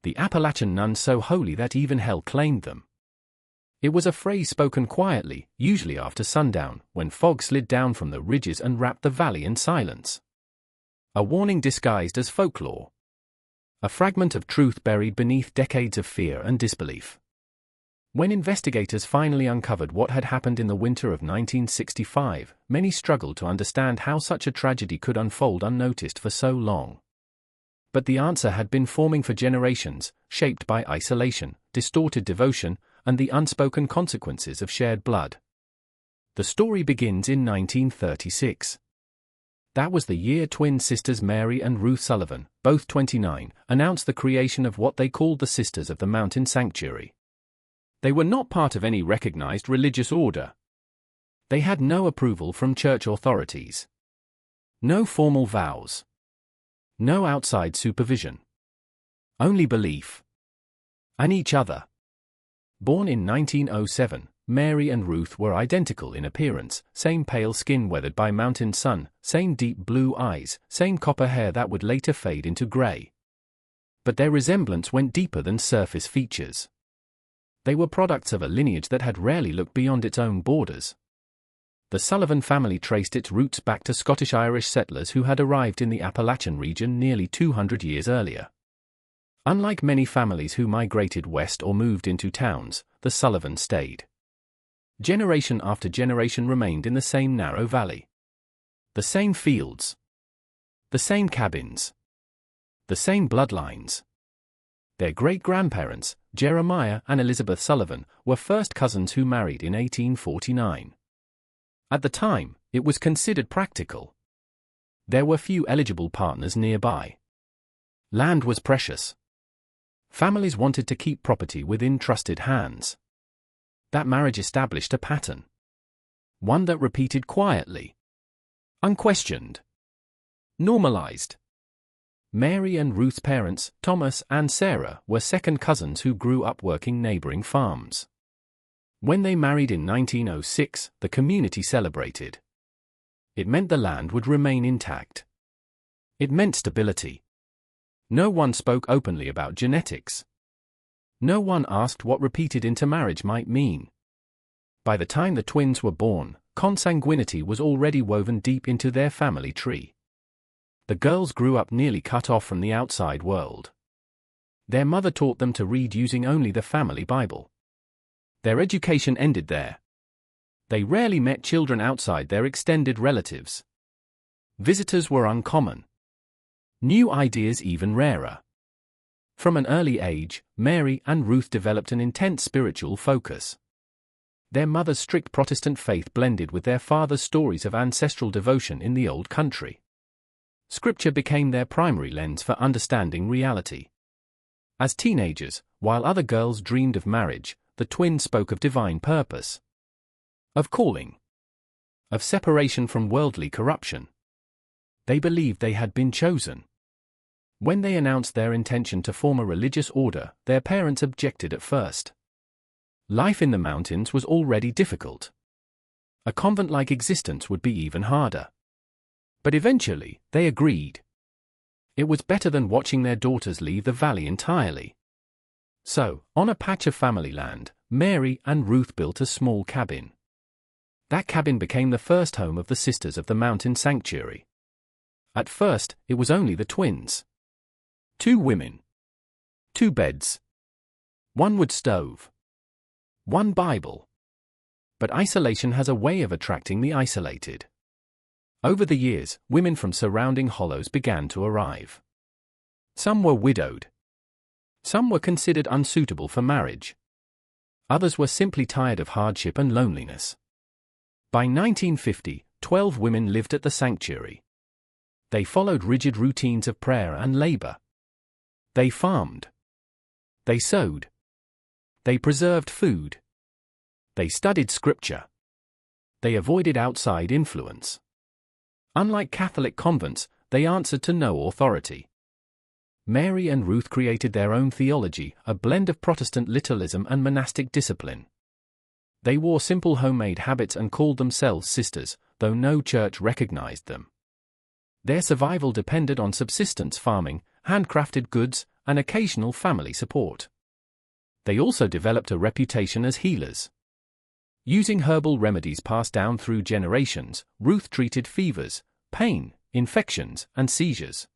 the Appalachian Nuns so holy that even hell claimed them. It was a phrase spoken quietly, usually after sundown, when fog slid down from the ridges and wrapped the valley in silence. A warning disguised as folklore. A fragment of truth buried beneath decades of fear and disbelief. When investigators finally uncovered what had happened in the winter of 1965, many struggled to understand how such a tragedy could unfold unnoticed for so long. But the answer had been forming for generations, shaped by isolation, distorted devotion, and the unspoken consequences of shared blood. The story begins in 1936. That was the year twin sisters Mary and Ruth Sullivan, both 29, announced the creation of what they called the Sisters of the Mountain Sanctuary. They were not part of any recognized religious order. They had no approval from church authorities. No formal vows. No outside supervision. Only belief. And each other. Born in 1907, Mary and Ruth were identical in appearance, same pale skin weathered by mountain sun, same deep blue eyes, same copper hair that would later fade into gray. But their resemblance went deeper than surface features. They were products of a lineage that had rarely looked beyond its own borders. The Sullivan family traced its roots back to Scottish-Irish settlers who had arrived in the Appalachian region nearly 200 years earlier. Unlike many families who migrated west or moved into towns, the Sullivans stayed. Generation after generation remained in the same narrow valley. The same fields. The same cabins. The same bloodlines. Their great-grandparents, Jeremiah and Elizabeth Sullivan, were first cousins who married in 1849. At the time, it was considered practical. There were few eligible partners nearby. Land was precious. Families wanted to keep property within trusted hands. That marriage established a pattern. One that repeated quietly. Unquestioned. Normalized. Mary and Ruth's parents, Thomas and Sarah, were second cousins who grew up working neighboring farms. When they married in 1906, the community celebrated. It meant the land would remain intact. It meant stability. No one spoke openly about genetics. No one asked what repeated intermarriage might mean. By the time the twins were born, consanguinity was already woven deep into their family tree. The girls grew up nearly cut off from the outside world. Their mother taught them to read using only the family Bible. Their education ended there. They rarely met children outside their extended relatives. Visitors were uncommon. New ideas even rarer. From an early age, Mary and Ruth developed an intense spiritual focus. Their mother's strict Protestant faith blended with their father's stories of ancestral devotion in the old country. Scripture became their primary lens for understanding reality. As teenagers, while other girls dreamed of marriage, the twins spoke of divine purpose. Of calling. Of separation from worldly corruption. They believed they had been chosen. When they announced their intention to form a religious order, their parents objected at first. Life in the mountains was already difficult. A convent-like existence would be even harder. But eventually, they agreed. It was better than watching their daughters leave the valley entirely. So, on a patch of family land, Mary and Ruth built a small cabin. That cabin became the first home of the Sisters of the Mountain Sanctuary. At first, it was only the twins. 2 women. 2 beds. 1 wood stove. 1 Bible. But isolation has a way of attracting the isolated. Over the years, women from surrounding hollows began to arrive. Some were widowed. Some were considered unsuitable for marriage. Others were simply tired of hardship and loneliness. By 1950, 12 women lived at the sanctuary. They followed rigid routines of prayer and labor. They farmed. They sewed. They preserved food. They studied scripture. They avoided outside influence. Unlike Catholic convents, they answered to no authority. Mary and Ruth created their own theology, a blend of Protestant literalism and monastic discipline. They wore simple homemade habits and called themselves sisters, though no church recognized them. Their survival depended on subsistence farming, handcrafted goods, and occasional family support. They also developed a reputation as healers. Using herbal remedies passed down through generations, Ruth treated fevers, pain, infections, and seizures.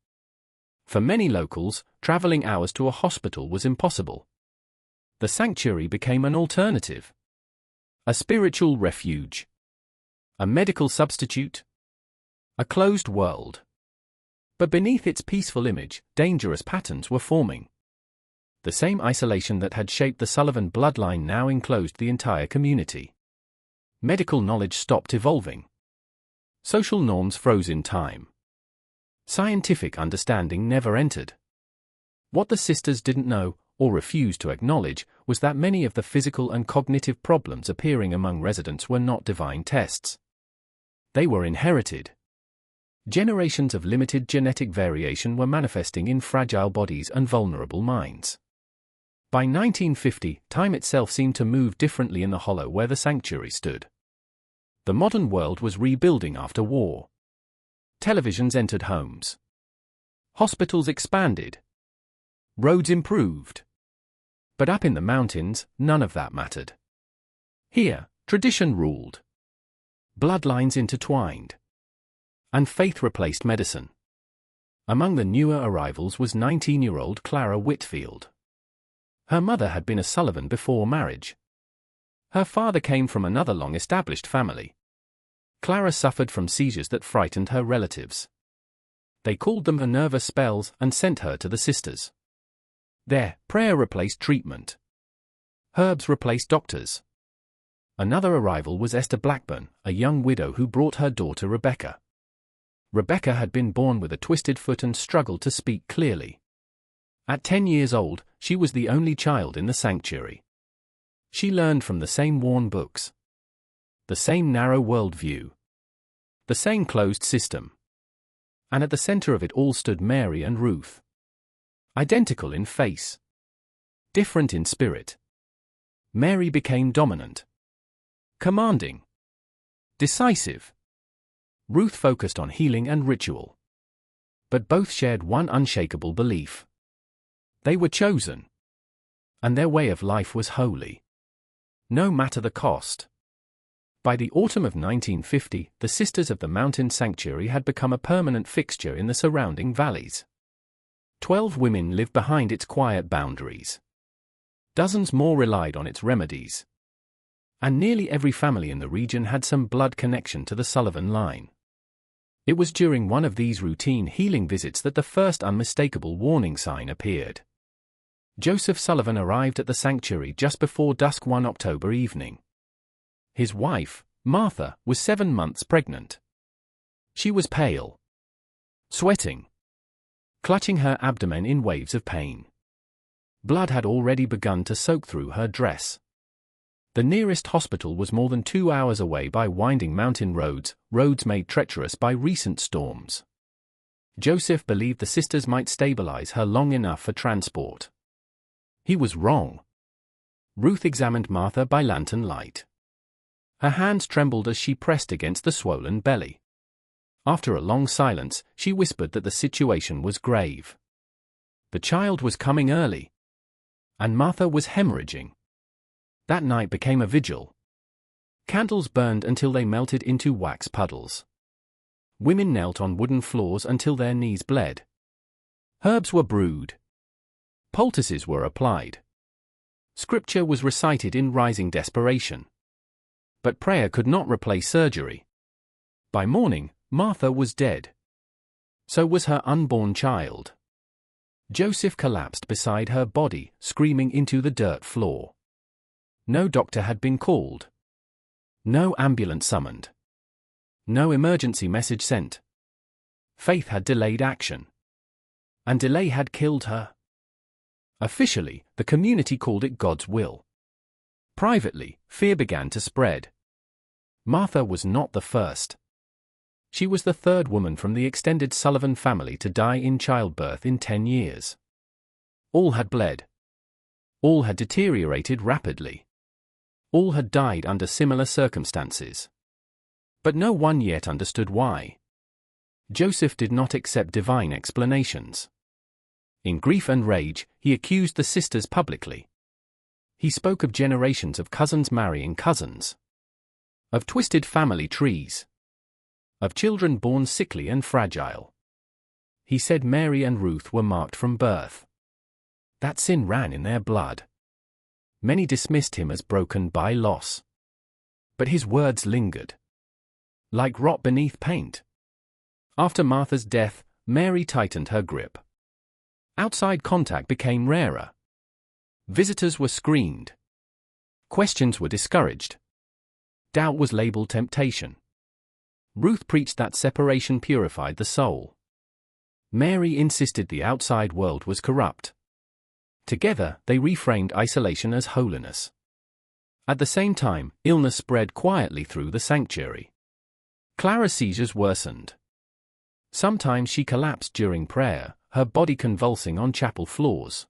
For many locals, traveling hours to a hospital was impossible. The sanctuary became an alternative. A spiritual refuge. A medical substitute. A closed world. But beneath its peaceful image, dangerous patterns were forming. The same isolation that had shaped the Sullivan bloodline now enclosed the entire community. Medical knowledge stopped evolving. Social norms froze in time. Scientific understanding never entered. What the sisters didn't know, or refused to acknowledge, was that many of the physical and cognitive problems appearing among residents were not divine tests. They were inherited. Generations of limited genetic variation were manifesting in fragile bodies and vulnerable minds. By 1950, time itself seemed to move differently in the hollow where the sanctuary stood. The modern world was rebuilding after war. Televisions entered homes. Hospitals expanded. Roads improved. But up in the mountains, none of that mattered. Here, tradition ruled. Bloodlines intertwined. And faith replaced medicine. Among the newer arrivals was 19-year-old Clara Whitfield. Her mother had been a Sullivan before marriage. Her father came from another long-established family. Clara suffered from seizures that frightened her relatives. They called them nervous spells and sent her to the sisters. There, prayer replaced treatment. Herbs replaced doctors. Another arrival was Esther Blackburn, a young widow who brought her daughter Rebecca. Rebecca had been born with a twisted foot and struggled to speak clearly. At 10 years old, she was the only child in the sanctuary. She learned from the same worn books. The same narrow worldview. The same closed system. And at the center of it all stood Mary and Ruth. Identical in face. Different in spirit. Mary became dominant. Commanding. Decisive. Ruth focused on healing and ritual. But both shared one unshakable belief. They were chosen. And their way of life was holy. No matter the cost. By the autumn of 1950, the Sisters of the Mountain Sanctuary had become a permanent fixture in the surrounding valleys. 12 women lived behind its quiet boundaries. Dozens more relied on its remedies. And nearly every family in the region had some blood connection to the Sullivan line. It was during one of these routine healing visits that the first unmistakable warning sign appeared. Joseph Sullivan arrived at the sanctuary just before dusk one October evening. His wife, Martha, was 7 months pregnant. She was pale. Sweating. Clutching her abdomen in waves of pain. Blood had already begun to soak through her dress. The nearest hospital was more than 2 hours away by winding mountain roads made treacherous by recent storms. Joseph believed the sisters might stabilize her long enough for transport. He was wrong. Ruth examined Martha by lantern light. Her hands trembled as she pressed against the swollen belly. After a long silence, she whispered that the situation was grave. The child was coming early. And Martha was hemorrhaging. That night became a vigil. Candles burned until they melted into wax puddles. Women knelt on wooden floors until their knees bled. Herbs were brewed. Poultices were applied. Scripture was recited in rising desperation. But prayer could not replace surgery. By morning, Martha was dead. So was her unborn child. Joseph collapsed beside her body, screaming into the dirt floor. No doctor had been called. No ambulance summoned. No emergency message sent. Faith had delayed action. And delay had killed her. Officially, the community called it God's will. Privately, fear began to spread. Martha was not the first. She was the third woman from the extended Sullivan family to die in childbirth in 10 years. All had bled. All had deteriorated rapidly. All had died under similar circumstances. But no one yet understood why. Joseph did not accept divine explanations. In grief and rage, he accused the sisters publicly. He spoke of generations of cousins marrying cousins, of twisted family trees, of children born sickly and fragile. He said Mary and Ruth were marked from birth. That sin ran in their blood. Many dismissed him as broken by loss. But his words lingered, like rot beneath paint. After Martha's death, Mary tightened her grip. Outside contact became rarer. Visitors were screened. Questions were discouraged. Doubt was labeled temptation. Ruth preached that separation purified the soul. Mary insisted the outside world was corrupt. Together, they reframed isolation as holiness. At the same time, illness spread quietly through the sanctuary. Clara's seizures worsened. Sometimes she collapsed during prayer, her body convulsing on chapel floors.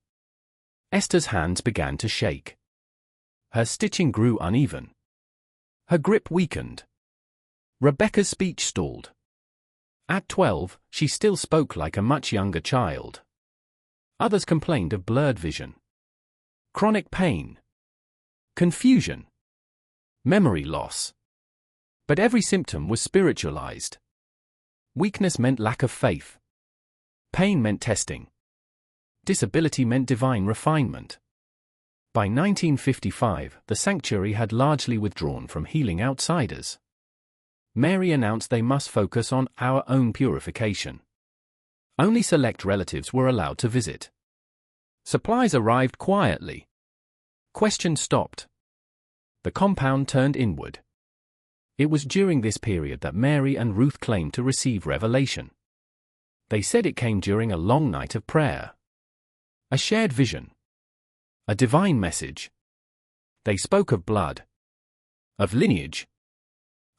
Esther's hands began to shake. Her stitching grew uneven. Her grip weakened. Rebecca's speech stalled. At 12, she still spoke like a much younger child. Others complained of blurred vision, chronic pain, confusion, memory loss. But every symptom was spiritualized. Weakness meant lack of faith. Pain meant testing. Disability meant divine refinement. By 1955, the sanctuary had largely withdrawn from healing outsiders. Mary announced they must focus on our own purification. Only select relatives were allowed to visit. Supplies arrived quietly. Questions stopped. The compound turned inward. It was during this period that Mary and Ruth claimed to receive revelation. They said it came during a long night of prayer. A shared vision. A divine message. They spoke of blood, of lineage,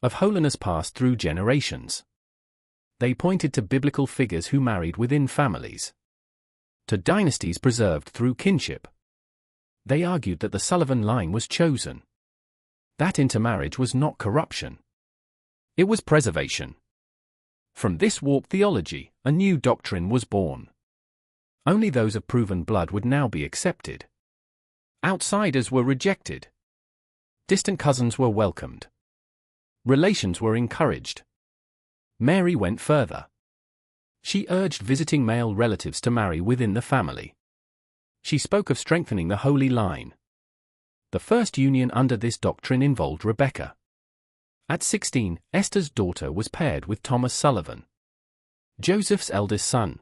of holiness passed through generations. They pointed to biblical figures who married within families, to dynasties preserved through kinship. They argued that the Sullivan line was chosen, that intermarriage was not corruption. It was preservation. From this warped theology, a new doctrine was born. Only those of proven blood would now be accepted. Outsiders were rejected. Distant cousins were welcomed. Relations were encouraged. Mary went further. She urged visiting male relatives to marry within the family. She spoke of strengthening the holy line. The first union under this doctrine involved Rebecca. At 16, Esther's daughter was paired with Thomas Sullivan, Joseph's eldest son.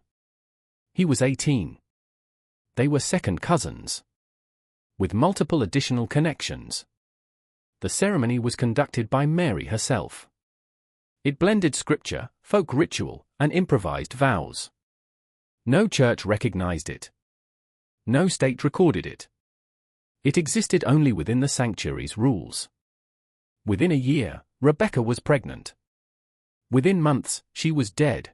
He was 18. They were second cousins, with multiple additional connections. The ceremony was conducted by Mary herself. It blended scripture, folk ritual, and improvised vows. No church recognized it. No state recorded it. It existed only within the sanctuary's rules. Within a year, Rebecca was pregnant. Within months, she was dead.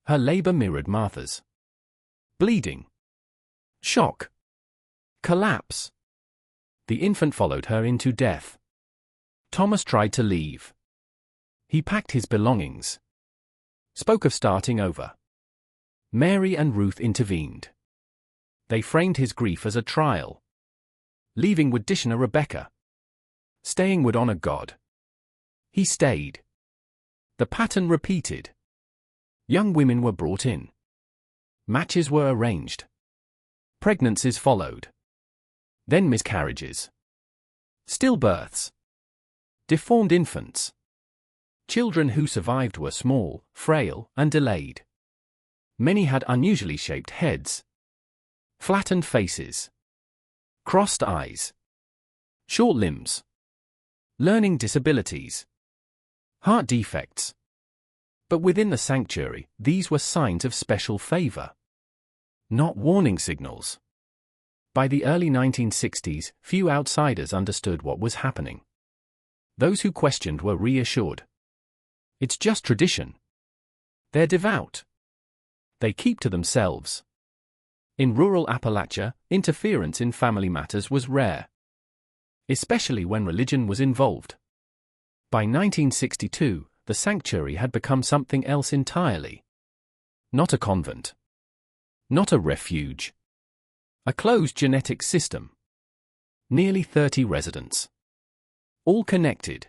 Her labor mirrored Martha's. Bleeding. Shock. Collapse. The infant followed her into death. Thomas tried to leave. He packed his belongings. Spoke of starting over. Mary and Ruth intervened. They framed his grief as a trial. Leaving would dishonor Rebecca. Staying would honor God. He stayed. The pattern repeated. Young women were brought in. Matches were arranged. Pregnancies followed. Then miscarriages. Stillbirths. Deformed infants. Children who survived were small, frail, and delayed. Many had unusually shaped heads. Flattened faces. Crossed eyes. Short limbs. Learning disabilities. Heart defects. But within the sanctuary, these were signs of special favor, not warning signals. By the early 1960s, few outsiders understood what was happening. Those who questioned were reassured. It's just tradition. They're devout. They keep to themselves. In rural Appalachia, interference in family matters was rare, especially when religion was involved. By 1962, the sanctuary had become something else entirely. Not a convent. Not a refuge. A closed genetic system. Nearly 30 residents. All connected.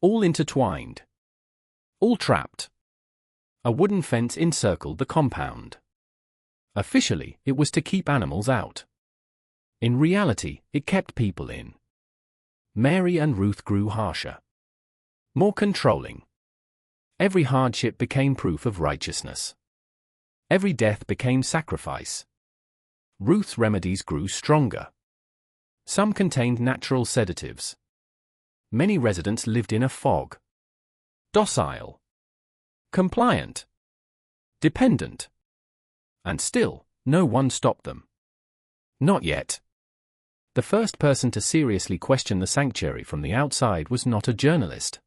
All intertwined. All trapped. A wooden fence encircled the compound. Officially, it was to keep animals out. In reality, it kept people in. Mary and Ruth grew harsher. More controlling. Every hardship became proof of righteousness. Every death became sacrifice. Ruth's remedies grew stronger. Some contained natural sedatives. Many residents lived in a fog. Docile. Compliant. Dependent. And still, no one stopped them. Not yet. The first person to seriously question the sanctuary from the outside was not a journalist.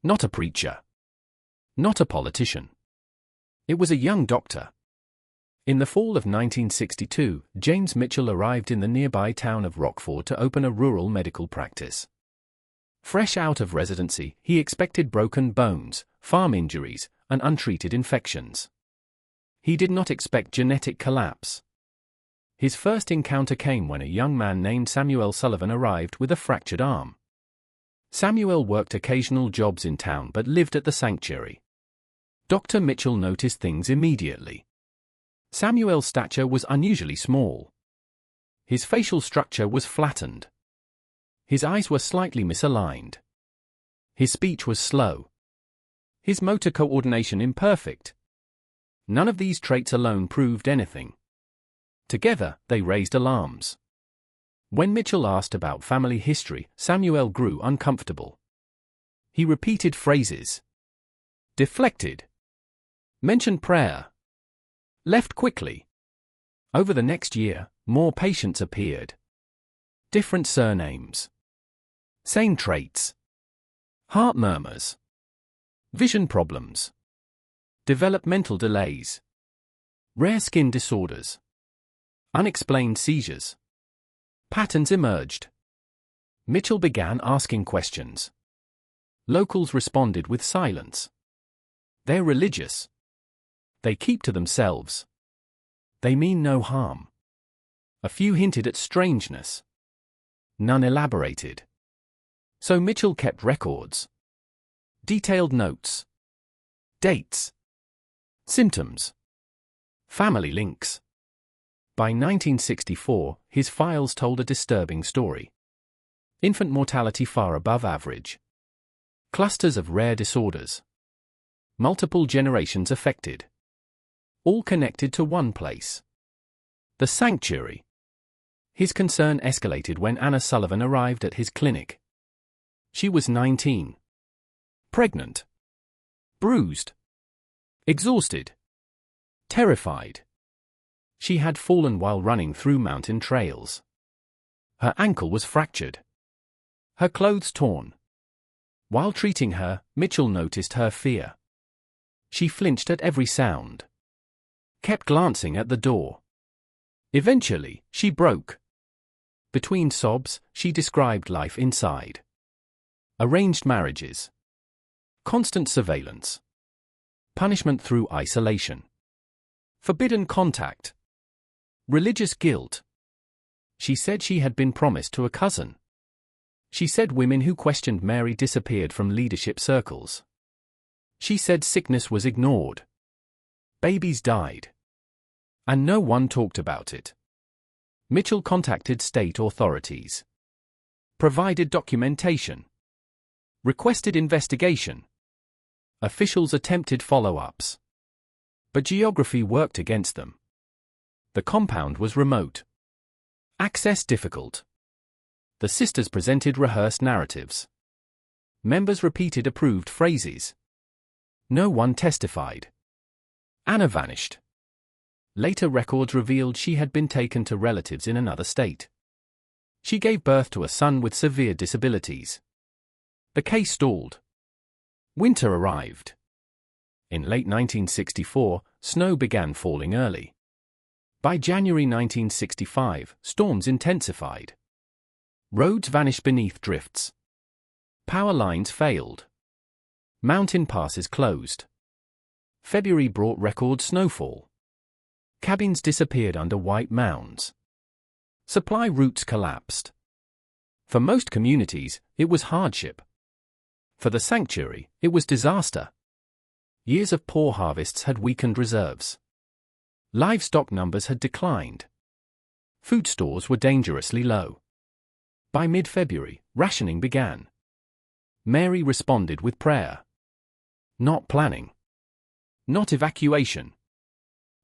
Not a preacher. Not a politician. It was a young doctor. In the fall of 1962, James Mitchell arrived in the nearby town of Rockford to open a rural medical practice. Fresh out of residency, he expected broken bones, farm injuries, and untreated infections. He did not expect genetic collapse. His first encounter came when a young man named Samuel Sullivan arrived with a fractured arm. Samuel worked occasional jobs in town but lived at the sanctuary. Dr. Mitchell noticed things immediately. Samuel's stature was unusually small. His facial structure was flattened. His eyes were slightly misaligned. His speech was slow. His motor coordination imperfect. None of these traits alone proved anything. Together, they raised alarms. When Mitchell asked about family history, Samuel grew uncomfortable. He repeated phrases. Deflected. Mentioned prayer. Left quickly. Over the next year, more patients appeared. Different surnames. Same traits. Heart murmurs. Vision problems. Developmental delays. Rare skin disorders. Unexplained seizures. Patterns emerged. Mitchell began asking questions. Locals responded with silence. They're religious. They keep to themselves. They mean no harm. A few hinted at strangeness. None elaborated. So Mitchell kept records. Detailed notes. Dates. Symptoms. Family links. By 1964, his files told a disturbing story. Infant mortality far above average. Clusters of rare disorders. Multiple generations affected. All connected to one place. The sanctuary. His concern escalated when Anna Sullivan arrived at his clinic. She was 19. Pregnant. Bruised. Exhausted. Terrified. She had fallen while running through mountain trails. Her ankle was fractured. Her clothes torn. While treating her, Mitchell noticed her fear. She flinched at every sound. Kept glancing at the door. Eventually, she broke. Between sobs, she described life inside. Arranged marriages. Constant surveillance. Punishment through isolation. Forbidden contact. Religious guilt. She said she had been promised to a cousin. She said women who questioned Mary disappeared from leadership circles. She said sickness was ignored. Babies died. And no one talked about it. Mitchell contacted state authorities. Provided documentation. Requested investigation. Officials attempted follow-ups. But geography worked against them. The compound was remote. Access difficult. The sisters presented rehearsed narratives. Members repeated approved phrases. No one testified. Anna vanished. Later records revealed she had been taken to relatives in another state. She gave birth to a son with severe disabilities. The case stalled. Winter arrived. In late 1964, snow began falling early. By January 1965, storms intensified. Roads vanished beneath drifts. Power lines failed. Mountain passes closed. February brought record snowfall. Cabins disappeared under white mounds. Supply routes collapsed. For most communities, it was hardship. For the sanctuary, it was disaster. Years of poor harvests had weakened reserves. Livestock numbers had declined. Food stores were dangerously low. By mid-February, rationing began. Mary responded with prayer. Not planning. Not evacuation.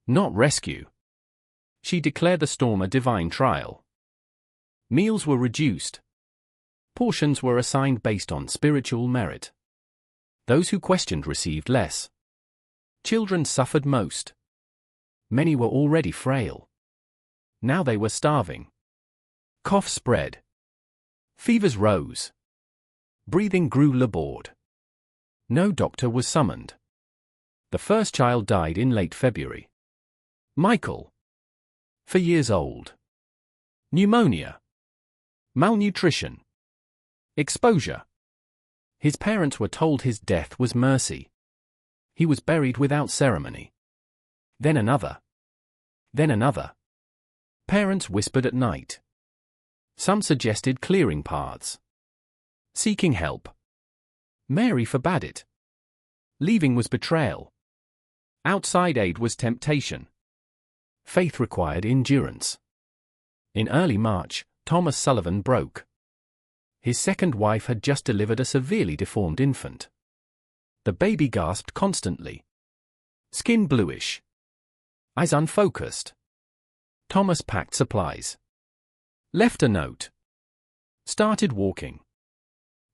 Not rescue. She declared the storm a divine trial. Meals were reduced. Portions were assigned based on spiritual merit. Those who questioned received less. Children suffered most. Many were already frail. Now they were starving. Coughs spread. Fevers rose. Breathing grew labored. No doctor was summoned. The first child died in late February. Michael. 4 years old. Pneumonia. Malnutrition. Exposure. His parents were told his death was mercy. He was buried without ceremony. Then another. Then another. Parents whispered at night. Some suggested clearing paths. Seeking help. Mary forbade it. Leaving was betrayal. Outside aid was temptation. Faith required endurance. In early March, Thomas Sullivan broke. His second wife had just delivered a severely deformed infant. The baby gasped constantly. Skin bluish. Eyes unfocused. Thomas packed supplies. Left a note. Started walking.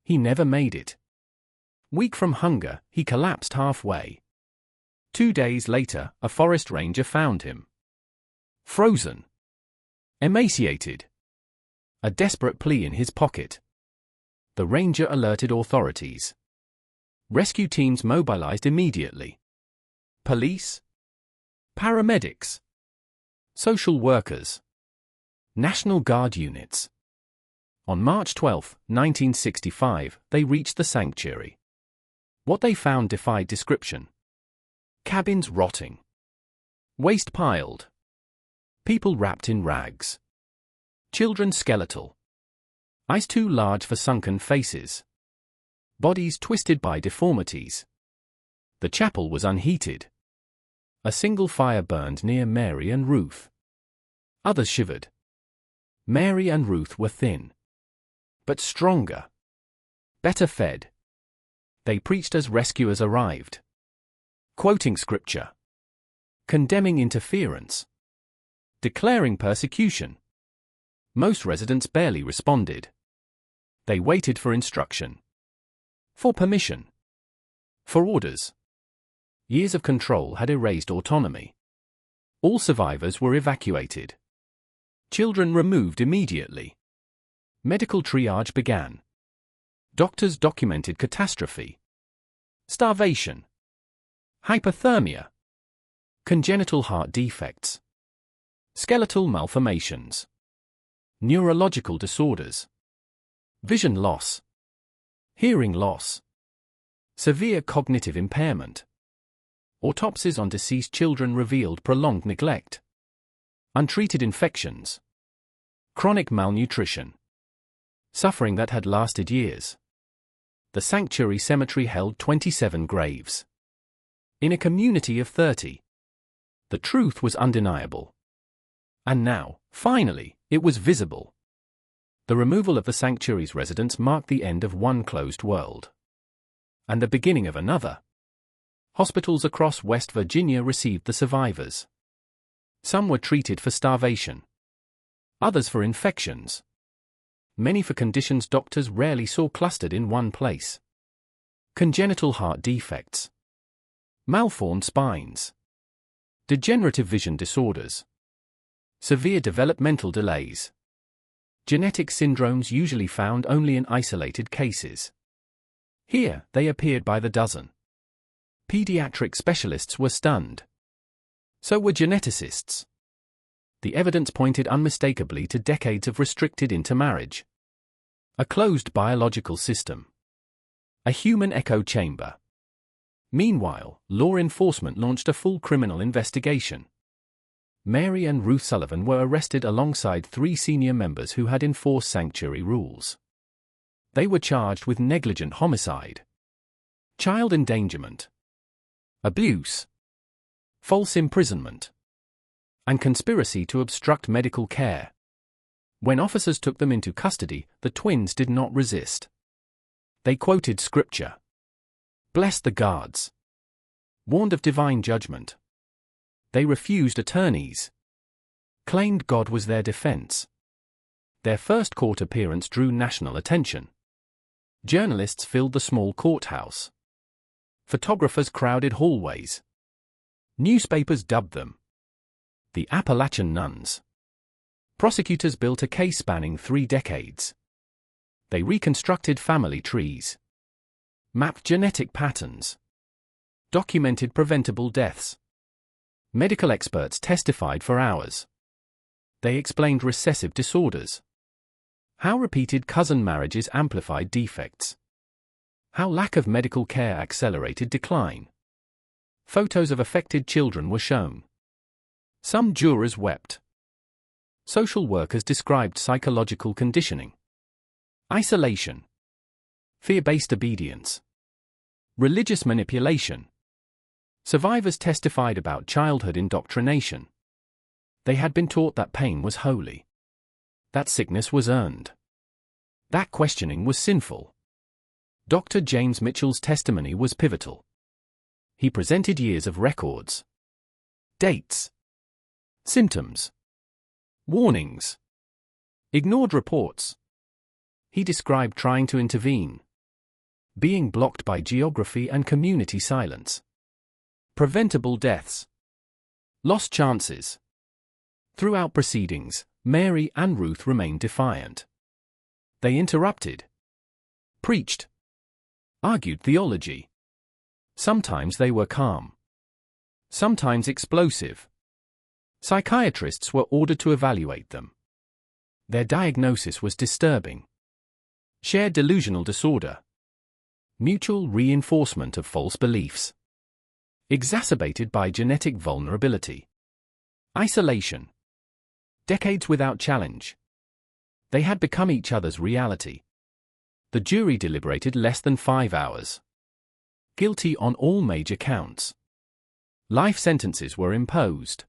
He never made it. Weak from hunger, he collapsed halfway. 2 days later, a forest ranger found him. Frozen. Emaciated. A desperate plea in his pocket. The ranger alerted authorities. Rescue teams mobilized immediately. Police. Paramedics. Social workers. National Guard units. On March 12, 1965, they reached the sanctuary. What they found defied description. Cabins rotting. Waste piled. People wrapped in rags. Children skeletal. Eyes too large for sunken faces. Bodies twisted by deformities. The chapel was unheated. A single fire burned near Mary and Ruth. Others shivered. Mary and Ruth were thin. But stronger. Better fed. They preached as rescuers arrived. Quoting scripture. Condemning interference. Declaring persecution. Most residents barely responded. They waited for instruction. For permission. For orders. Years of control had erased autonomy. All survivors were evacuated. Children removed immediately. Medical triage began. Doctors documented catastrophe. Starvation. Hypothermia. Congenital heart defects. Skeletal malformations. Neurological disorders. Vision loss. Hearing loss. Severe cognitive impairment. Autopsies on deceased children revealed prolonged neglect. Untreated infections. Chronic malnutrition. Suffering that had lasted years. The sanctuary cemetery held 27 graves. In a community of 30. The truth was undeniable. And now, finally, it was visible. The removal of the sanctuary's residents marked the end of one closed world. And the beginning of another. Hospitals across West Virginia received the survivors. Some were treated for starvation. Others for infections. Many for conditions doctors rarely saw clustered in one place. Congenital heart defects. Malformed spines. Degenerative vision disorders. Severe developmental delays. Genetic syndromes usually found only in isolated cases. Here, they appeared by the dozen. Pediatric specialists were stunned. So were geneticists. The evidence pointed unmistakably to decades of restricted intermarriage. A closed biological system. A human echo chamber. Meanwhile, law enforcement launched a full criminal investigation. Mary and Ruth Sullivan were arrested alongside 3 senior members who had enforced sanctuary rules. They were charged with negligent homicide, child endangerment, abuse, false imprisonment, and conspiracy to obstruct medical care. When officers took them into custody, the twins did not resist. They quoted scripture, blessed the guards, warned of divine judgment. They refused attorneys, claimed God was their defense. Their first court appearance drew national attention. Journalists filled the small courthouse. Photographers crowded hallways. Newspapers dubbed them the Appalachian Nuns. Prosecutors built a case spanning 3 decades. They reconstructed family trees, mapped genetic patterns, documented preventable deaths. Medical experts testified for hours. They explained recessive disorders, how repeated cousin marriages amplified defects, how lack of medical care accelerated decline. Photos of affected children were shown. Some jurors wept. Social workers described psychological conditioning, isolation, fear-based obedience, religious manipulation. Survivors testified about childhood indoctrination. They had been taught that pain was holy, that sickness was earned, that questioning was sinful. Dr. James Mitchell's testimony was pivotal. He presented years of records, dates, symptoms, warnings, ignored reports. He described trying to intervene, being blocked by geography and community silence. Preventable deaths, lost chances. Throughout proceedings, Mary and Ruth remained defiant. They interrupted, preached, argued theology. Sometimes they were calm, sometimes explosive. Psychiatrists were ordered to evaluate them. Their diagnosis was disturbing: shared delusional disorder, mutual reinforcement of false beliefs, exacerbated by genetic vulnerability, isolation, decades without challenge. They had become each other's reality. The jury deliberated less than 5 hours. Guilty on all major counts. Life sentences were imposed,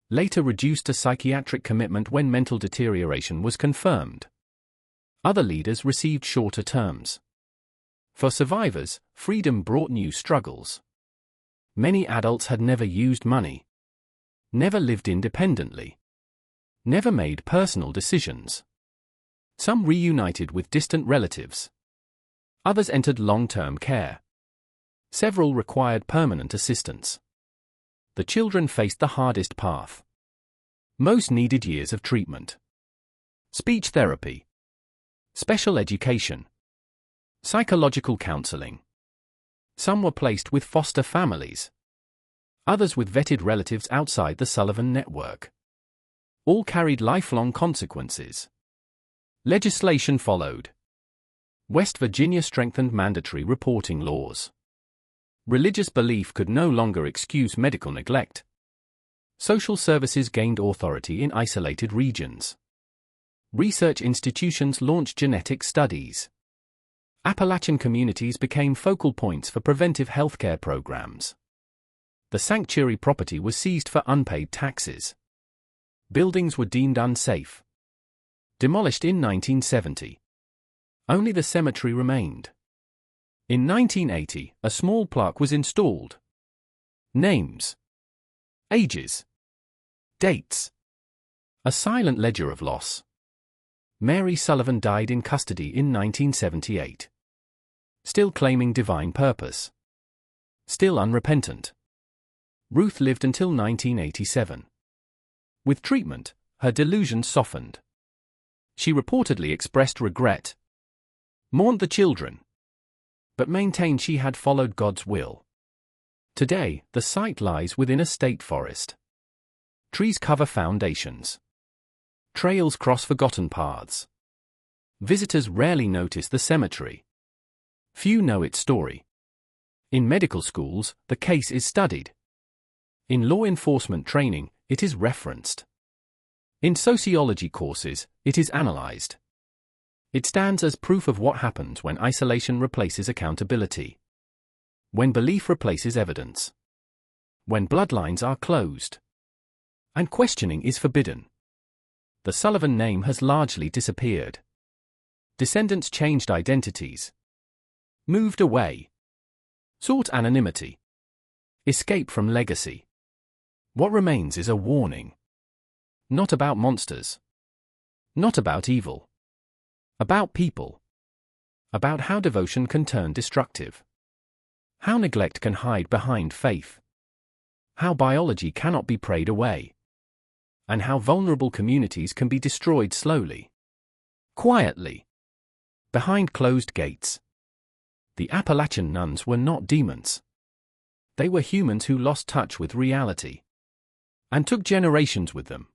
later reduced to psychiatric commitment when mental deterioration was confirmed. Other leaders received shorter terms. For survivors, freedom brought new struggles. Many adults had never used money, never lived independently, never made personal decisions. Some reunited with distant relatives. Others entered long-term care. Several required permanent assistance. The children faced the hardest path. Most needed years of treatment, speech therapy, special education, psychological counseling. Some were placed with foster families, others with vetted relatives outside the Sullivan network. All carried lifelong consequences. Legislation followed. West Virginia strengthened mandatory reporting laws. Religious belief could no longer excuse medical neglect. Social services gained authority in isolated regions. Research institutions launched genetic studies. Appalachian communities became focal points for preventive healthcare programs. The sanctuary property was seized for unpaid taxes. Buildings were deemed unsafe. Demolished in 1970. Only the cemetery remained. In 1980, a small plaque was installed. Names, ages, dates. A silent ledger of loss. Mary Sullivan died in custody in 1978. Still claiming divine purpose. Still unrepentant. Ruth lived until 1987. With treatment, her delusions softened. She reportedly expressed regret, mourned the children, but maintained she had followed God's will. Today, the site lies within a state forest. Trees cover foundations. Trails cross forgotten paths. Visitors rarely notice the cemetery. Few know its story. In medical schools, the case is studied. In law enforcement training, it is referenced. In sociology courses, it is analyzed. It stands as proof of what happens when isolation replaces accountability. When belief replaces evidence. When bloodlines are closed. And questioning is forbidden. The Sullivan name has largely disappeared. Descendants changed identities. Moved away. Sought anonymity. Escape from legacy. What remains is a warning. Not about monsters. Not about evil. About people. About how devotion can turn destructive. How neglect can hide behind faith. How biology cannot be prayed away. And how vulnerable communities can be destroyed slowly. Quietly. Behind closed gates. The Appalachian nuns were not demons. They were humans who lost touch with reality. And took generations with them.